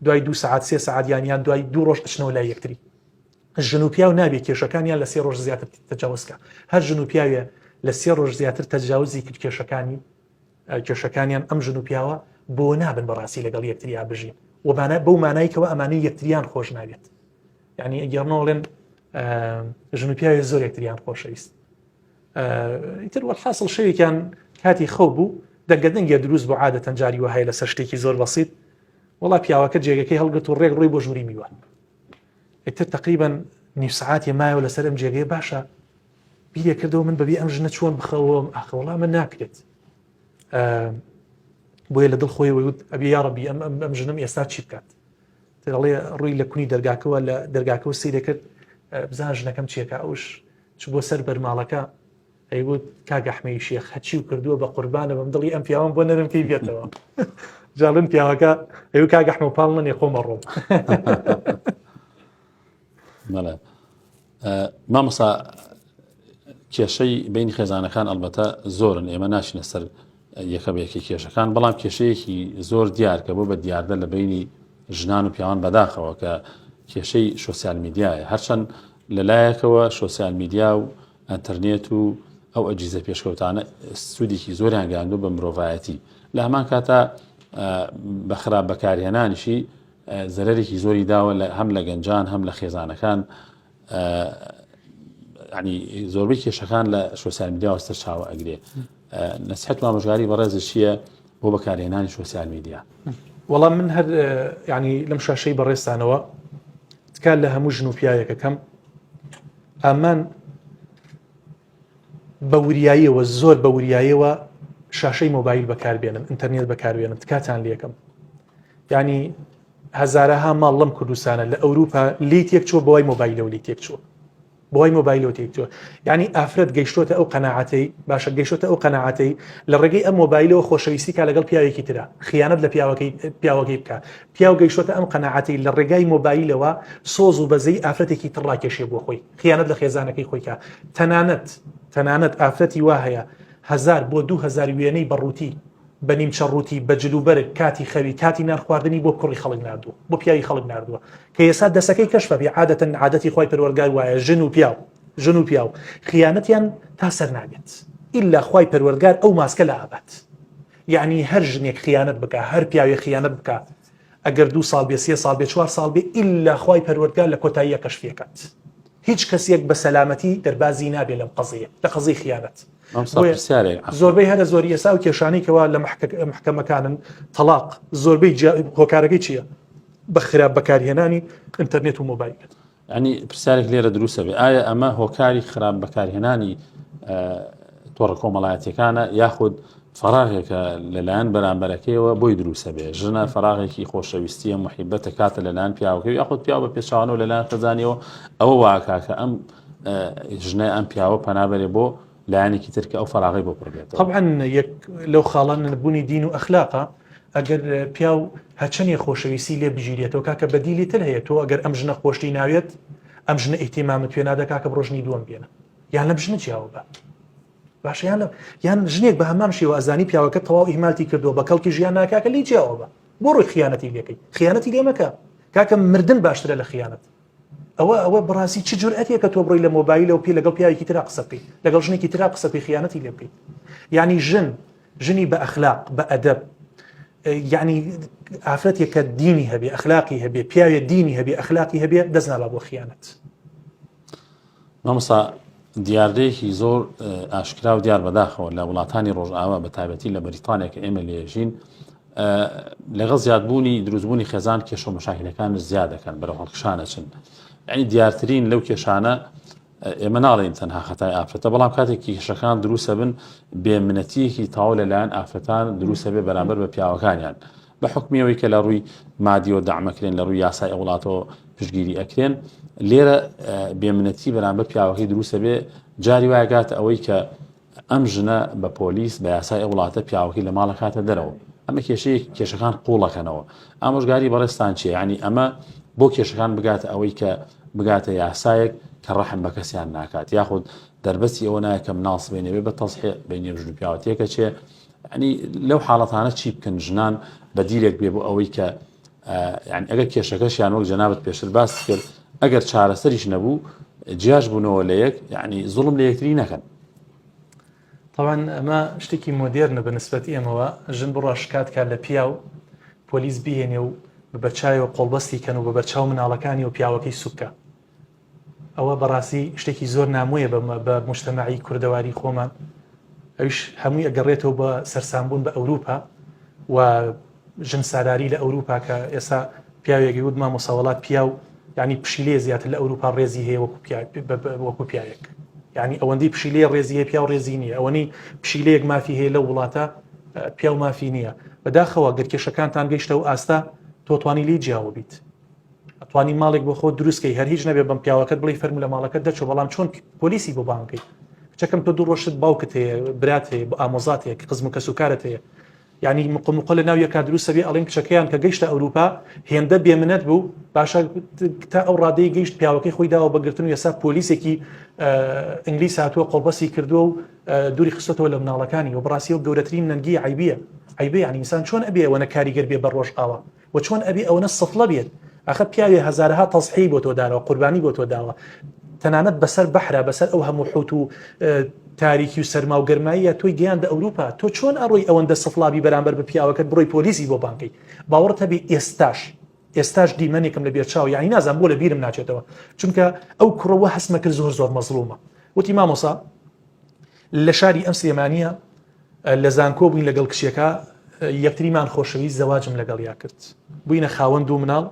دوای 2 ساعات 3 ساعات یانیان دوای 2 ڕۆژ ئەچنەوە لای یەکتری ژن و پیاو نابێت کێشەکانیان لە 3 ڕۆژ زیاتر تەجاوزکە هەر ژن و پیاوێ لە 3 ڕۆژ زیاتر تەجاوزی کرد کێشەکانیان ئەم ژن و پیاوە بۆ نابن بەڕاستی لەگەڵ یەکتریا بژین و بەو مانایکەوە ئەمانەی یەکتریان خۆش نابێت یعنی ئەگەڕنەوەڵێن ژن و پیاوێ زۆر یەکتریان خۆشەویست ئیتر وەحاصل شەوێکیان کاتی خەو بوو دەنگەدەنگێ دروست بۆ عادەتەن جاری وە هەیە لەسەر شتێکی زۆر بەسیط وڵا پیاوەکە جێگەکەی هەڵگرت و ڕێک ڕووی بۆ ژووری میوان ئیتر تقریباً نیو سعاتی مایەوە لەسەر ئەم جێگەی باشە بیرێ کردەوە من بەبێ ئەم ژنە چۆن بخەوەم ئاخەوەڵا من ناکرێت بۆیە لە دڵ خۆی وت ئەبێ یا ڕەبی ئەم ژنم ئێستا چی بکات دەڵێ ڕووی لە کونی دەرگاکەوە لە دەرگاکەوە سەیرە کرد بزان ژنەکەم چیەکە ئەوش چ بۆ سەر بەرماڵەکە ئەیگوت کاگە ئەحمەدی شێخ هەچی و کردووە بە قوربانە بەم دڵی ئەم پیاوەم بۆ نەرمکەی بێتەوە جاڵن پیاوەکە ئەوی کاگە ئەحمەد پاڵ نەنێ خۆمە ڕۆم مامۆستا کێشەی بینی خێزانەکان ئەلبەتە زۆرن ئێمە ناشینە سەر یەکە بەیەکی کێشەکان بەڵام کێشەیەکی زۆر دیار کە بۆ بە دیاردە لە بینی ژنان و پیاوان بەداخەوە کە کێشەی سۆسیال میدیایە هەرچەند لەلایەکەوە سۆسیال میدیا و ئەنتەرنێت و ئەو ئەجیزە پێشکەوتانە سوودێکی زۆریان گاندوو بە مرۆڤایەتی لە هەمان کاتە بە خراپ بەکارهێنانیشی زەرەرێکی زۆری داوە هەم لە گەنجان هەم لە خێزانەکان ینی زۆربەی کێشەکان لە سۆسیال میدیا وەستە چاوە ئەگرێ نەسیحەت و ئامۆژگاری بەڕێزت چییە بۆ بەکارهێنانی سۆسیال میدیا وەڵام من هەر ینی لەم شاشەی بەڕێستانەوە تکات لە هەموو ژن و پیاوێکەکەم ئەمان بە وریاییەوە زۆر بە وریاییەوە شاشەی مۆبایل بەکاربێنن ئینتەرنێت بەکاربێنن تکاتان لێکم ینی هەزارەها ماڵ لەم کوردستانە لە ئەوروپا لی تێک چوە بۆی مۆبایلەوە لی تێک چوە بۆی مۆبایلەوە تێک چوە ینی ئافرەت گەیشتۆتە ئەو قەناعەتەی باشە گەیشتۆتە ئەو قەناعەتەی لە ڕێگەی ئەم مۆبایلەوە خۆشەویستی کا لەگەڵ پیاوێکی ترە خیانەت لە پیاوەکەی بکە پیاو گەیشتۆتە ئەم قەناعەتەی لە ڕێگای مۆبایلەوە سۆز و بەزەی ئافرەتێکی تر ڕاکێشێ بۆ خۆی خیانەت لە خێزانەکەی خۆی کا تەنانەت ئافرەتی وا هەیە 1000 بۆ 2000 وێنەی بەڕووتی بە نیمچە ڕووتی بە جلوبەرگ کاتی خەوی کاتی نانخواردنی بۆ کوڕی خەڵک نردووە بۆ پیاوی خەڵک نردووە کە ئێستا دەسەکەی کەشفە بێ عادەتی خۆی پەروەردگار وایە ژن و پیاو خیانەتیان تا سەر نابێت ئیلا خۆی پەروەردگار ئەو ماسکە لە ئابات یعنی هەر ژنێک خیانەت بکە هەر پیاوی خیانەت بکە ئەگەر 2 ساڵ بێ 3 ساڵ بێ 4 ساڵ بێ ئیلا خۆی پەروەردگار لە کۆتاییە کەشفیەکەت هیچ کەسێک بە سەلامەتی دەربازی نابێ لەم قەزەیە لە قەزەی خیانەت زۆربەی هەرە زۆری ئێستا و کێشانێکەوە لە محکەمەکانن تەلاق زۆربەی هۆکارەکەی چییە بە خراپ بەکارهێنانی ئینتەرنێت و مۆبایل ینی پرسیارێک لێرە دروستە بێ ئایا ئەمە هۆکاری خراپ بەکارهێنانی تۆڕە کۆمەڵایەتیەکانە یاخود فەراغێکە لەلایەن بەرامبەرەکەیەوە بۆی دروستە بێ ژنە فەراغێکی خۆشەویستیە محیبەتە کاتە لەلایەن پیاوەکەی یاخود پیاو بە پێچاوانەوە لەلایەن خەزانیەوە ئەوە واکە کە ئەم ژنە ئەم پیاوە پەنابەرێ بۆ لایەنێکی ترکە ئەو فەراغی بۆ پڕبێتەوە طبعاً یەک لەو خاڵان نبوونی دین و ئەخلاقە ئەگەر پیاو هەچەنێ خۆشەویستی لێ بژیرێتەوە کاکە بەدیلی تر هەیە تۆ ئەگەر ئەم ژنە خۆشتی ناوێت ئەم ژنە ئیحتیمامت پێ نادە کاکە بڕۆژنی دووەم بێنە یان لەم ژنە چیاوە بە باش یان ژنێک بە هەمان شێوە ئەزانی پیاوەکە تەواو ئیهمالتی کردووە بە کەڵکی ژیان ناکاکە لی جیاوە بە بۆ ڕووی خیانەتی لێکەی خیانەتی لێ مەکە کاکە مردن باشترە لە خیانەت ئەوە بەڕاستی چ جورئەتێکە تۆ بڕۆی لە مۆبایلە و پێ لەگەڵ پیاوێکی ترا قسە بکەیت لەگەڵ ژنێکی ترا قسە بکەی خیانەتی لێ بکەیت یعنی ژنی بە ئەخلاق بە ئەدەب یعنی ئافرەتێک کە دینی هەبێ ئەخلاقی هەبێ پیاوێ دینی هەبێ ئەخلاقی هەبێ دەست نابا بۆ خیانەت مامۆستا دیاردەیەکی زۆر ئاشکرا و دیار بەداخەوە لە وڵاتانی ڕۆژئاوا بە تایبەتی لە بەریتانیا کە ئێمە لێژین لەگەڵ زیادبوونی دروستبوونی خێزان کێشە و مەشاکلەکان زیاد دەکەن بەرەو هەڵکشانە چن یعنی دیارترین لەو کێشانە ئێمە ناڵێن تەنها خەتای ئافرەتە بەڵام کاتێکی کێشەکان دروستە بن بێمنەتیەکی تاو لەلایەن ئافرەتان دروستە بێ بەرامبەر بە پیاوەکانیان بە حکمیەوەی کە لە ڕووی مادی و دامەکرێن لە ڕووی یاسای وڵاتەوە پشتگیری ئەکرێن لێرە بێمنەتی بەرامبەر پیاوەکەی دروستە بێ جاری وایگاتە ئەوەی کە ئەم ژنە بە پۆلیس بە یاسای وڵاتە پیاوەکەی لە ماڵە کاتە دەرەوە ئەمە کێشەکان قوڵەکەنەوە ئامۆژگاری بەڕێستان چیە ینی ئەمە بۆ کێشەکان بگاتە ئەوەی کە بگاتە یاسایەک کە ڕەحم بە کەسیان ناکات یاخود دەربەستی ئەوە نایە کە مناڵس بێنێ بە تەصحیح بینی ژن و پیاوەتیەکە چێ ینی لەو حاڵەتانە چی بکەن ژنان بەدیلێک بێ بۆ ئەوەی کە یعنی ئەگەر کێشەکەشیان وەک جەنابەت پێشتر باس کرد ئەگەر چارەسەریش نەبوو جیاش بوونەوە لە یەک یعنی زوڵم لە یەکتری نەکەن طبعا ئەمە شتێکی مۆدێرنە بە نسبەتی ئەمەوە ژن بڕۆ شکات کات لە پیاو پۆلیس بهێنێ و بەچایەوە قۆڵبەستی کەن و بە بەرچاو مناڵەکانی و پیاوەکەی سوکە ئەوە بەڕاستی شتێکی زۆر نامۆیە بە مجتەمەعی کوردەواری خۆمان ئەوش هەمووی ئەگەڕێتەوە بە سەرسامبوون بە ئەوروپا و ژن سالاری لە ئەوروپا کە ئێستا پیاوێکی وت مامۆساوەڵات پیاو یعنی پشیلێ زیاتر لە ئەوروپا ڕێزی هەیە وەکو پیاوێک یعنی ئەوەندەی پشیلێ ڕێزی هەیە پیا و ڕێزی نییە ئەوەنی پشیلەیەک مافی هەیە لە وڵاتە پیا و مافی نییە بەداخەوە گەرکێشەکانتان گەیشتە و ئاستا تۆتوانی لی جیاوە بیت ئەتوانی ماڵێک بۆ خۆ دروستکەی هەر هیچ نەبێ بەم پیاوەکەت بڵی فەرمو لە ماڵەکەت دەچۆ بەڵام چۆن پۆلیسی بۆ بانکەی چەکەم تۆ دوو ڕۆژت باوکت هەیە برات هەیە ئامۆزات هەیە قزم و کەسوکارت هەیە یعنی مقۆ لە ناو یەکا دروستە بێ ئەڵێن کچەکەیان کە گەیشتە ئەوروپا هێندە بێمنەت بوو باشە تا ئەو ڕادەی گەیشت پیاوەکەی خۆی داوە بەگرتن و ئێستا پۆلیسێکی ئینگلیس هاتووە قۆڵبەسی کردووە و دووری خستەوە لە مناڵەکانی و بڕاستی و گەورەترین نەنگی عیبە یعنی ئینسان چۆن ئەبێ ئەوەنە کاریگەر بێ بە ڕۆژ ئاوە و چۆن ئەبێ ئەوەنە سفڵە بێت ئاخە پیاوێ هەزارها تەصحیح بۆ تۆ داوە قوربانی بۆ تۆ داوە تەنانەت بەسەر بەحرا بەسەر ئەو هەموو حوت و تاریکی و سەرما و گەرماییە تۆی گەیاندە ئەوروپا تۆ چۆن ئەڕۆی ئەوەندە سفڵابی بەرامبەر بە پیاوەکەت بڕۆی پۆلیسی بۆ بانکەی باوەڕت هەبێ ئێستاش دیمەنێکم لە بێرچاو یعنی نازان بۆ لە بیرم ناچێتەوە چونکە ئەو کوڕەوە هەستمە کرد زۆر مەزڵومە وتی مامۆسا لە شاری ئەم سلێمانیە لە زانکۆ بووین لەگەڵ کشیەکە یەکتریمان خۆشەویست زەواجم لەگەڵیا کرد بووینە خاوەن دوو مناڵ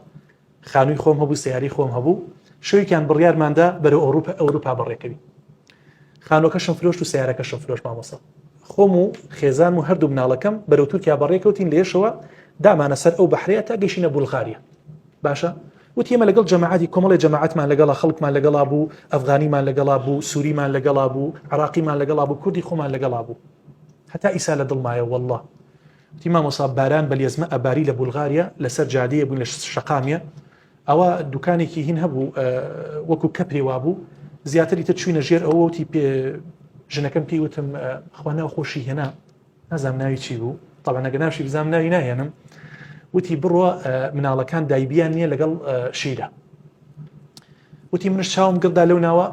خانووی خۆم هەبوو سیاری خۆم هەبوو شەوێکیان بڕیارماندا بەرەو ئەوروپا بەڕێکەوی خانۆکەشم فرۆشت و سیارەکەشم فرۆشت مامۆسا خۆم و خێزان و هەردوو مناڵەکەم بەرەو تورکیا بەڕێکەوتین لێشەوە دامانە سەر ئەو بەحرەیە تا گەیشتینە بولغاریا باشە وتی ئێمە لەگەڵ جەماعەتی کۆمەڵی جەماعەتمان لەگەڵا خەڵکمان لەگەڵا بوو ئەفغانیمان لەگەڵا بوو سووریمان لەگەڵا بوو عراقیمان لەگەڵا بوو کوردی خۆمان لەگەڵا بوو هەتا ئیسا لە دڵمایە والله وتی مامۆسا باران بەلێزمە ئەباری لە بولغاریا لەسەر جادەیە بووین لە شەقامیە ئەوە دوکانێکی هین هەبوو وەکو کەپرێ وابوو زیاتری تر چوینە ژێر ئەوە وتی ژنەکەم پێی وتم خوا ناوخۆشی هێنا نازام ناوی چی بوو طبعا ئەگە ناوشی بزانم ناوی ناهێنم وتی بڕۆ مناڵەکان دایبیان نییە لەگەڵ شیرە وتی منش چاوم گڵدا لەو ناوە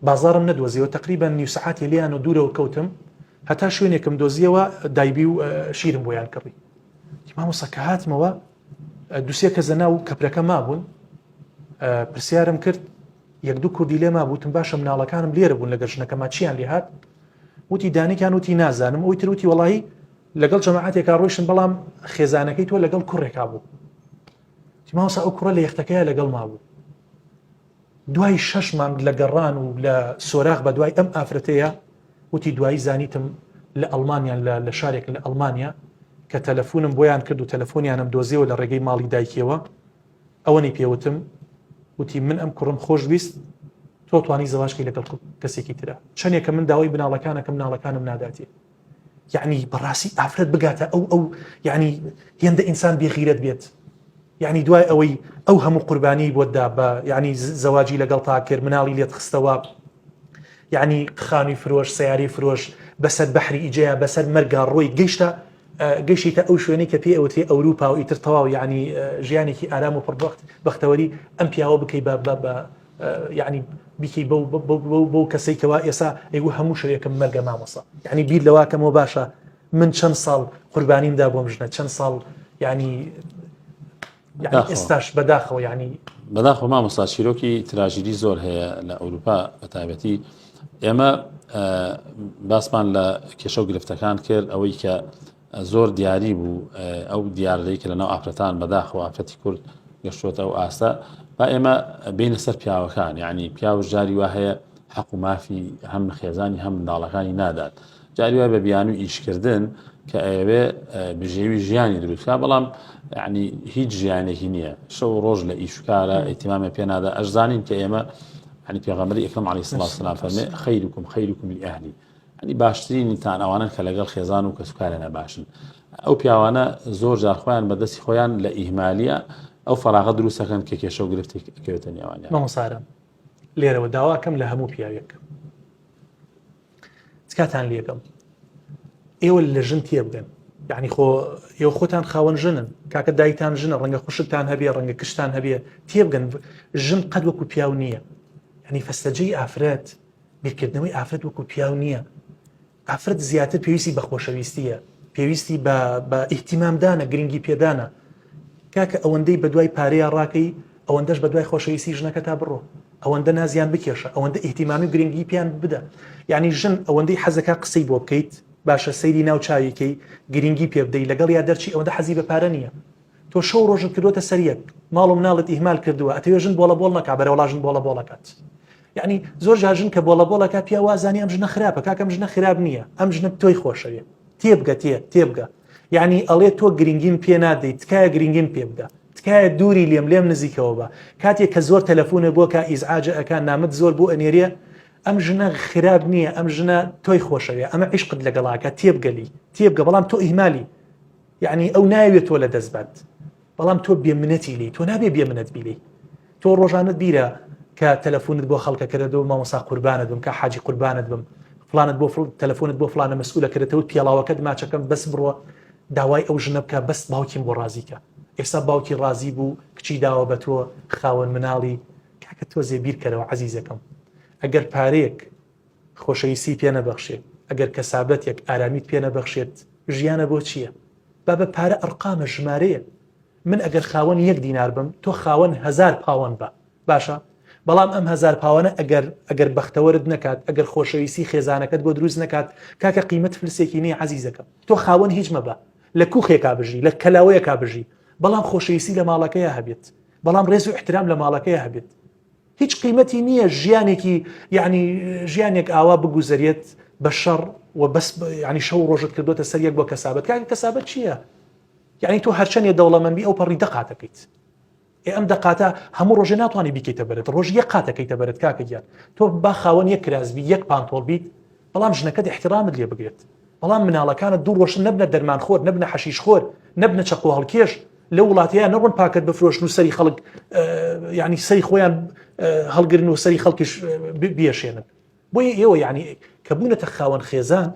بازارم نەدۆزیەوە تقریبا نیو سەعاتی لێیان و دوورەوە کەوتم هەتا شوێنێکم دۆزیەوە دایبی و شیرم بۆیان کڕی مامۆسا کە هاتمەوە دووسێ کە زەنا و کەپرەکە مابوون پرسیارم کرد یەک دوو کوردی لێ مابووتم باشە مناڵەکانم لێرە بوون لەگەڵ ژنەکەما چیان لێ هات وتی دانێکیان وتی نازانم ئەوی تر وتی وەڵاهی لەگەڵ جەماعەتێکا ڕۆیشتن بەڵام خێزانەکەی تۆ لەگەڵ کوڕێکا بوو مامۆسا ئەو کوڕە لە یەختەکەیە لەگەڵ مابوو دوای 6 مانگ لە گەڕان و لە سۆراغ بە دوای ئەم ئافرەتەیە وتی دوایی زانیتم لە ئەڵمانیان لە شارێک لە ئەڵمانیا کە تەلەفۆنم بۆیان کرد و تەلەفۆنیانم دۆزیەوە لە ڕێگەی ماڵی دایکیەوە ئەوەنی پێوتم وتی من ئەم کوڕم خۆشویست تۆ توانی زەواجکەی لەگەڵ کەسێکی ترە چەندێکە من داوای مناڵەکانم ناداتی یعنی بەڕاستی ئافرەت بگاتە ئەو یعنی هێندە ئینسان بێغیرەت بێت یعنی دوای ئەوەی ئەو هەموو قوربانی بۆتدا بە یعنی زەواجی لەگەڵ تا کرد مناڵی لێت خستەوە یعنی خانی فرۆش سیاری فرۆش بەسەر بەحری ئیجەیە بەسەر مەرگا ڕۆی گەیشتە ئەو شوێنەی کە پێی ئەوتێ ئەوروپا و ئیتر تەواو یعنی ژیانێکی ئارام و پڕبەخت بەختەوەری ئەم پیاوە بکەی بە یعنی بیکەی بەو کەسێکەوە ئێسا ئەیگو هەموو شوێکم مەرگە مامۆسا یعنی بیر لەواکەمەوە باشە من چەند ساڵ قوربانیمدا بۆم ژنە چەند ساڵ ینی ئێستاش بەداخەوە ینی بەداخەوە مامۆستا چیرۆکی تراژیدی زۆر هەیە لە ئەوروپا بەتایبەتی ئێمە باسمان لە کێشە و گرفتەکان کرد ئەوەی کە زۆر دیاری بوو ئەو دیارەی کە لەناو ئافرەتان بەداخەوە ئافرەتی کورد گەشتوتە ئەو ئاستە با ئێمە بینە سەر پیاوەکان یعنی پیاوش جاری وا هەیە حەق و مافی هەم خێزانی هەم منداڵەکانی نادات جاری وای بە بیان و ئیشکردن کە ئەوێ بژێوی ژیانی دروستکە بەڵام یعنی هیچ ژیانێکی نییە شەو ڕۆژ لە ئیشکارە ئیتیمامە پێنادا ئەشزانین کە ئێمە ینی پێغەمبەری ئەکرەم عەلەیهی سڵاتو وسەلام فەرمێ خەیرکم لئەهلی ینی باشترینتان ئەوانن کە لەگەڵ خێزان و کەسوکارە نەباشن ئەو پیاوانە زۆر جار خۆیان بەدەستی خۆیان لە ئیهمالیە ئەو فەراغە دروستەکەن کە کێشە و گرفتی کەوێتە نێوانیان مامۆستا لێرەوە داواکەم لە هەموو پیاوێک کاتان لێگەم ئێوە لە ژن تێبگەن یعنی ئێوە خۆتان خاوەن ژنن کاکە دایتان ژنە ڕەنگە خوشتان هەبێ ڕەنگە کشتان هەبێ تێبگەن ژن قەت وەکو پیاو نییە ینی فەستەجەی ئافرەت بیرکردنەوەی ئافرەت وەکو پیاو نییە ئافرەت زیاتر پێویستی بە خۆشەویستیە پێویستی بە ئیحتیمامدانە گرنگی پێدانە کاکە ئەوەندەی بە دوای پارەیە ڕاکەی ئەوەندەش بە دوای خۆشەویستی ژنەکە تا بڕۆ ئەوەندە نازیان بکێشە ئەوەندە ئیحتیمامی و گرنگی پیان بدە یعنی ژن ئەوەندەی حەزەکە قسەی بۆ بکەیت باشە سەیری ناو چاویکەی گرنگی پێ بدەی لەگەڵ یا دەرچی ئەوەندە حەزی بە پارە نییە تۆ شەو ڕۆژت کردوتە سەریەک ماڵ و مناڵت ئیهمال کردووە ئەتەوێ ژن بۆڵە بۆڵ نەکا بەرەوەڵا ژن بۆڵە بۆڵەکات یعنی زۆر جار ژن کە بۆڵە بۆڵەکە پیا وازانی ئەم ژنە خراپە کاکەم ژنە خراپ نییە ئەم ژنە تۆی خۆشەوێ تێبگە تێبگە یعنی ئەڵێ تۆ گرنگیم پێ نادەیت تکایە گرنگیم پێ بدە تکایە دووری لێم نزیکەوە بە کاتێک کە زۆر تەلەفۆنە بۆ کە ئیزعاجە ئەکان نامت زۆر بۆ ئەنێریە ئەم ژنە خراپ نییە ئەم ژنە تۆی خۆشەوێ ئەمە عیشقت لەگەڵاکە تێبگە بەڵام تۆ ئیهمالی یعنی ئەو ناوێت تۆ لە دەستبات بەڵام تۆ بێمنەتی لی تۆ نابێ بێمنەت بیلی تۆ ڕۆژانت بیرە کە تەلەفۆنت بۆ خەڵکە کردەوە مامۆستا قوربانت بم کە حاجی قوربانت بم فلانت بۆ تەلەفۆنت بۆ فلانە مەسئولە کردەوە پیاڵاوەکەت ماچەکەم بەس بڕۆ داوای ئەو ژنە بکە بەس باوکیم بۆ ڕازیکە ئێستا باوکی ڕازی بوو کچی داوە بە تۆ خاوەن مناڵی کاکە تۆ زێبیر کەرەوە عەزیزەکەم ئەگەر پارەیەک خۆشەویستی پێ نەبەخشێت ئەگەر کەسابەتێک ئارامیت پێ نەبەخشێت ژیانە بۆ چییە با بە پارە ئەرقامە ژمارەیە من ئەگەر خاوەن 1 دینار بم تۆ خاوەن 1000 پاوەند بە باشە بەڵام ئەم 1000 پاوەنە ئەگەر بەختەوەرت نەکات ئەگەر خۆشەویستی خێزانەکەت بۆ دروست نەکات کاکە قیمەت فلسێکی نییە عەزیزەکەم تۆ خاوەن هیچ مەبە لە کوخێکا بژی لە کەلاوەیەکا بژی بەڵام خۆشەویستی لە ماڵەکەیە هەبێت بەڵام ڕێز و احترام لە ماڵەکەیە هەبێت هیچ قیمەتی نییە ژیانێکی یعنی ژیانێک ئاوا بگوزەرێت بە شەڕ و بەس ینی شەو ڕۆژت کردوتە سەریەک بۆ کەسابەت کاکە کەسابەت چییە یعنی تۆ هەرچەندێ دەوڵەمەندی ئەو پەڕی دەقاتەکەیت ئەم دەقاتە هەموو ڕۆژێ ناتوانانی بیکەیتە بەرێت ڕۆژ یەک قاتەکەیتە بەرێت کاکە گیان تۆ با خاوەن 1 کرازبی 1 پانتۆڵ بیت بەڵام ژنەکەت احترامت لێ بگرێت بەڵام مناڵەکانت دوو ڕۆژن نەبنە دەرمان خۆر نەبنە حەشیش خۆر نەبنە چەقۆ هەڵکێش لە وڵاتەیە نەڕۆن پاکت بفرۆشن و سەری خەڵک ینی سەری خۆیان هەڵگرن و سەری خەڵکیش بێشێنن بۆیە ئێوە یعنی کە بوونەتە خاوەن خێزان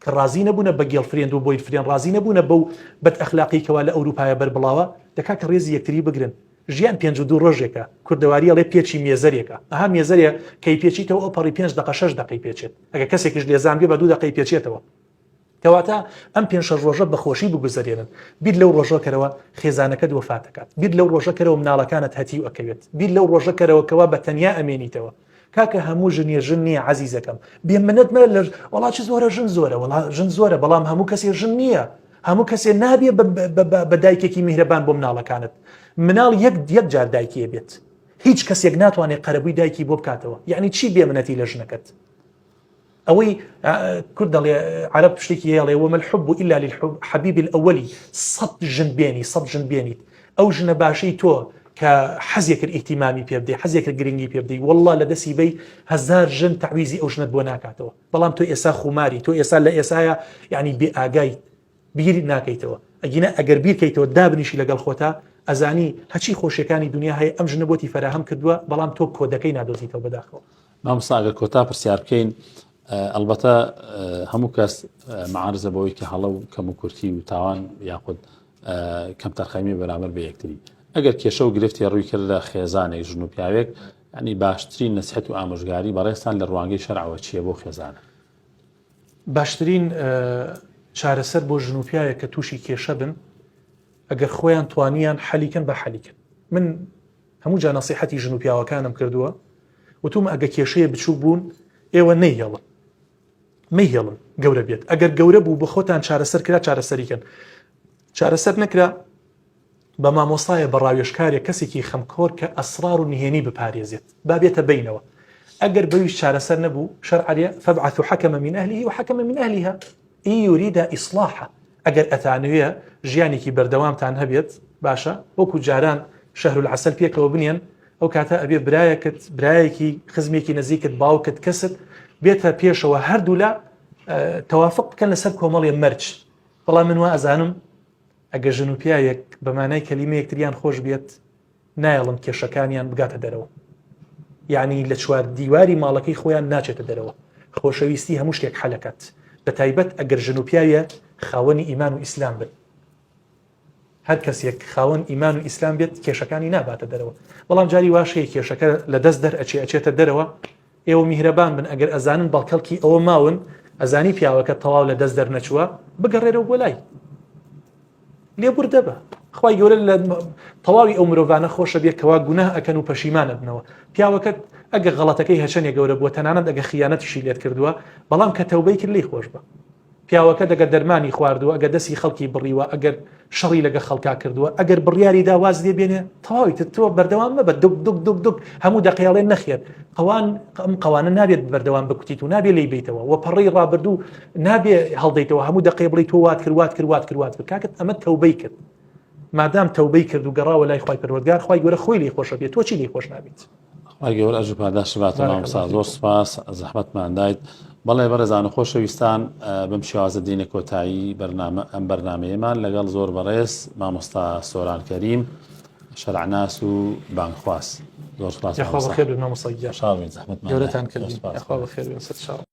کە ڕازی نەبوونە بە گێڵفرێند و بۆی فرێن ڕازی نەبوونە بەو بەد ئەخلاقیکەوە لە ئەوروپایە بەربڵاوە دەکا کە ڕێزی یەکتری بگرن ژیان 52 ڕۆژێکە کوردەواری ئەڵێ پێچی مێزەرێکە ئەها مێزەرێ کەی پێچیتەوە ئەو پەڕی 5 دقە 6 دقەی پێچێت ئەگە کەسێکیش لێزان بێ بە 2 دقەی پێچێتەوە کەواتە ئەم 5 ڕۆژە بەخۆشی بگوزارێنن بیر لەو ڕۆژەکەرەوە خێزانەکەت وفاتەکات بیر لەو ڕۆژەکەرەوە مناڵەکانت هەتی و ئەکەوێت بیر لەو ڕۆژەکەرەوەکەوە بە تەنیا ئەمێنیتەوە کاکە هەموو ژنیە ژن نییە عەزیزەکەم بێمنەت مە لە وڵاتی زۆرە ژن زۆرە وڵا ژن زۆرە بەڵام هەموو کەسێ ژن نییە هەموو کەسێ نابێ بە دایکێکی میهرەبان بۆ مناڵەکانت مناڵ یەک جار دایکیە بێت هیچ کەسێک ناتوانێت قەرەبووی دایکی بۆ بکاتەوە یعنی چی بێمنەتی لە ژنەکەت ئەوەی کورد دەڵێ عەرەب شتێکی هەیە وما الحب إلا للحبيب الأولي 100 ژن بێنی 100 ژن بێنیت ئەو ژنە باشەی تۆ کە حەزێکرد ئیحتیمامی پێ بدەی حەزێکرد گرنگی پێ بدەی والله لە دەستی بەی 1000 ژن تعویزی ئەو ژنت بۆ ناکاتەوە بەڵام تۆ ئێستا خوماری تۆ ئێستا لە ئێسایە یعنی بێ ئاگای بیر ناکەیتەوە ئەگەر بیرکەیتەوە دابنیشی لەگەڵ خۆتا ئەزانی هەچی خۆشیەکانی دنیا هەیە ئەم ژنە بۆتی فەراهەم کردووە بەڵام تۆ کۆدەکەی نادۆزیتەوە بەداخەوە. مامۆستا ئەگەر کۆتا پرسیار بکەین ئەلبەتە هەموو کەس معارزە بەوەی کە هەڵە و کەم و کورتی و تاوان یاخود کەم تەرخەمی بەرامبەر بە یەکتری ئەگەر کێشە و گرفتی ڕووی کرد لە خێزانێک ژن و پیاوێک ینی باشترین نسیحەت و ئامۆژگاری بەڕێستان لە ڕوانگەی شەرعەوە چییە بۆ خێزانە؟ باشترین چارەسەر بۆ ژن و پیاوێک کە تووشی کێشە بن ئەگەر خۆیان توانیان حەلیکن بە حەلیکن. من هەموو جا نەسیحەتی ژن و پیاوەکانم کردووە وتوم ئەگە کێشەیە بچوو بوون ئێوە نەیهێڵن مەیهێڵن گەورە بێت ئەگەر گەورە بوو بە خۆتان چارەسەر کرا چارەسەریکەن چارەسەر نەکرا بە مامۆستایە بەڕاوێژکارێک کەسێکی خەمکۆر کە ئەسرار و نهێنی بپارێزێت با بێتە بینەوە ئەگەر بەویش چارەسەر نەبوو شەرعەیە فەبعەثوا حەکەمە من ئەهلیه وحەکەمە من ئەهلیها ئین یوریدا ئیصلاحە ئەگەر ئەتانوێ ژیانێکی بەردەوامتان هەبێت باشە وەکو جاران شەهر العەسەل پێکەوە بنێن ئەو کاتە ئەبێ برایەکی خزمێکی نزیکت باوکت کەست بێتە پێشەوە هەردوو لە تەوافق بکەن لەسەر کۆمەڵی مەرج. بەڵام من وا ئەزانم ئەگە ژن و پیاوێک بەمانای کەلیمە یەکتریان خۆش بێت نایڵن کێشەکانیان بگاتە دەرەوە یعنی لە چوار دیواری ماڵەکەی خۆیان ناچێتە دەرەوە خۆشەویستی هەموو شتێک حەلەکات بە تایبەت ئەگەر ژن و پیاوێ خاوەنی ئیمان و ئیسلام بن هەر کەسێک خاوەن ئیمان و ئیسلام بێت کێشەکانی ناباتە دەرەوە. بەڵام جاری واشەیە کێشەکە لە دەست ئەچێتە دەرەوە ئێوە میهرەبان بن ئەگەر ئەزانن باڵکەڵکی ئەوە ماون ئەزانی پیاوەکە تەواو لە دەست دەرنەچووە بگەڕێرەوە بۆ لای لێبوردە بە خی گەورە لە تەواوی ئەو مرۆڤانە خۆشە بێت کەوا گوناه ئەکەن و پەشیمانە بنەوە. پیاوەکەت ئەگە غەڵەتەکەی هەچەنێ گەورە بووە تەنانەت ئەگە خیانەتیشی لێت کردووە بەڵام کە تەوبەی کرد لی خۆش بە پیاوەکە دەگە دەرمانی خواردووە ئەگە دەستی خەڵکی بڕیوە ئەگەر شەڕی لەگە خەڵکا کردووە ئەگەر بڕیاری داواز لێ بێنێ تەواوی تۆ بەردەوام مەبە دوک هەموو دەقیاڵێن نەخێت قەوانە نابێت بەردەوام بکوتیت و نابێت لی بیتەوە و پەڕی ڕابردوو نابێ هەڵدەیتەوە هەموو دەقی بڵی تۆ وات کرد کاکت ئەمە تەوبەی کرد مادام تەوبەی کرد و گەڕاوە لای خی پەروەردگار خی گەورە خۆی لێ خۆشە بێت تۆ چی لێ خۆش نابێت. خی گەورە ئەژ پاداش باتە مامۆستا زۆر سوپاس زەحمەتمان دایت. بەڵێ بەڕێزان و خۆشەویستان بەم شێوازە دینە کۆتایی ئەم بەرنامەیەمان لەگەڵ زۆر بەڕێز مامۆستا سۆران کەریم شەرعناس و بانگخواس زۆر سوپاس. خێر مامۆستا زەحمەتمان گەورەتان کردین.